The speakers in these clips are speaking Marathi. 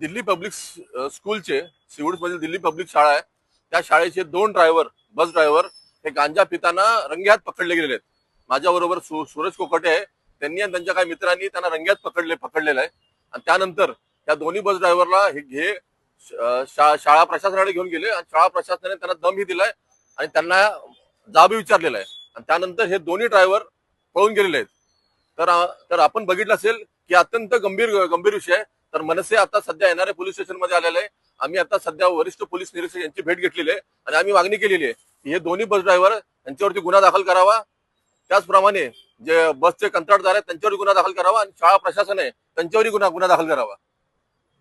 दिल्ली पब्लिक स्कूलचे मधील दिल्ली पब्लिक शाळा आहे त्या शाळेचे दोन ड्रायव्हर बस ड्रायव्हर हे गांजा पिताना रंगेहात पकडले गेलेले आहेत. माझ्याबरोबर सूरज कोकटे आहे. त्यांनी आणि त्यांच्या काही मित्रांनी त्यांना रंगेहात पकडलेलं आहे आणि त्यानंतर त्या दोन्ही बस ड्रायव्हरला हे शाळा प्रशासनाकडे घेऊन गेले आणि शाळा प्रशासनाने त्यांना दमही दिलाय आणि त्यांना जाबही विचारलेला आहे आणि त्यानंतर हे दोन्ही ड्रायव्हर पळून गेलेले आहेत. तर आपण बघितलं असेल की अत्यंत गंभीर विषय आहे. तर मनसे आता सध्या येणारे पोलीस स्टेशन मध्ये आलेले आहे. आम्ही आता सध्या वरिष्ठ पोलीस निरीक्षक यांची भेट घेतलेली आहे आणि आम्ही मागणी केलेली आहे की हे दोन्ही बस ड्रायव्हर यांच्यावरती गुन्हा दाखल करावा. त्याचप्रमाणे जे बसचे कंत्राटदार आहेत त्यांच्यावर गुन्हा दाखल करावा आणि शाळा प्रशासन आहे त्यांच्यावरही गुन्हा दाखल करावा.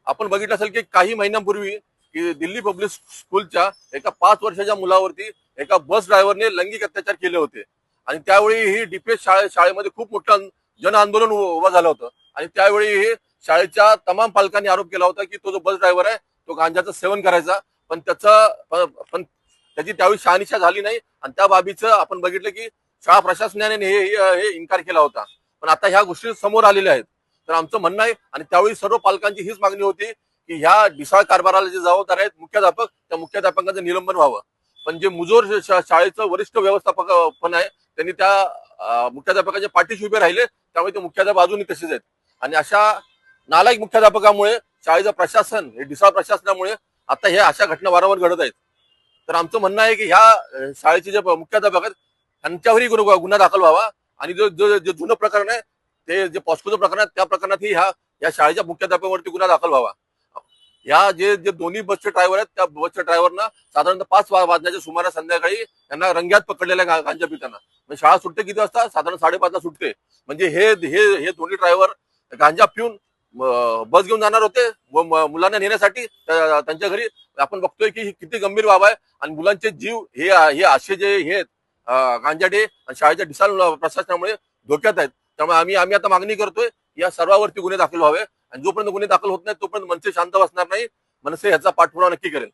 आपण बघितलं असेल की काही महिन्यांपूर्वी की दिल्ली पब्लिक स्कूलच्या एका 5 वर्षाच्या मुलावरती एका बस ड्रायव्हरने लैंगिक अत्याचार केले होते आणि त्यावेळी ही डीपीएस शाळेमध्ये खूप मोठं जन आंदोलन उभं झालं होतं आणि त्यावेळी हे शाळेच्या तमाम पालकांनी आरोप केला होता की तो जो बस ड्रायव्हर आहे तो गांजाचं सेवन करायचा, पण त्याची त्यावेळी शहानिशा झाली नाही आणि त्या बाबीचं आपण बघितलं की शाळा प्रशासनाने हे इन्कार केला होता. पण आता ह्या गोष्टी समोर आलेल्या आहेत. तर आमचं म्हणणं आहे आणि त्यावेळी सर्व पालकांची हीच मागणी होती की ह्या ढिसाळ कारभाराला जे जबाबदार आहेत मुख्याध्यापक, त्या मुख्याध्यापकांचं निलंबन व्हावं. पण जे मुजोर शाळेचं वरिष्ठ व्यवस्थापक पण आहे त्यांनी त्या मुख्याध्यापकाच्या पाठीशी उभे राहिले, त्यामुळे ते मुख्याध्यापक अजूनही तसेच आहेत. आणि अशा नालायक मुख्याध्यापकामुळे शाळेचं प्रशासन हे ढिसाळ प्रशासनामुळे आता हे अशा घटना वारंवार घडत आहेत. तर आमचं म्हणणं आहे की ह्या शाळेचे जे मुख्याध्यापक आहेत त्यांच्यावरही गुन्हा दाखल व्हावा आणि जो जुनं प्रकरण आहे ते जे पॉस्कोचं प्रकरण आहे त्या प्रकरणातही या शाळेच्या मुख्याध्यापकावरती गुन्हा दाखल व्हावा. या जे दोन्ही बसचे ड्रायव्हर आहेत त्या बसच्या ड्रायव्हरना साधारणतः 5 वाजण्याच्या सुमारास संध्याकाळी त्यांना रंग्यात पकडलेल्या गांजा पिताना. म्हणजे शाळा सुटते किती वाजता? साधारण 5:30 ला सुटते. म्हणजे हे दोन्ही ड्रायव्हर गांजा पिऊन बस घेऊन जाणार होते व मुलांना नेण्यासाठी त्यांच्या घरी. आपण बघतोय की किती गंभीर बाब आहे आणि मुलांचे जीव हे असे जे हे गांजाडे आणि शाळेच्या ढिसाळ प्रशासनामुळे धोक्यात आहेत. त्यामुळे आम्ही आता मागणी करतोय या सर्वांवरती गुन्हे दाखल व्हावे आणि जोपर्यंत गुन्हे दाखल होत नाही तोपर्यंत मनसे शांत बसणार नाही. मनसे ह्याचा पाठपुरावा नक्की करेल.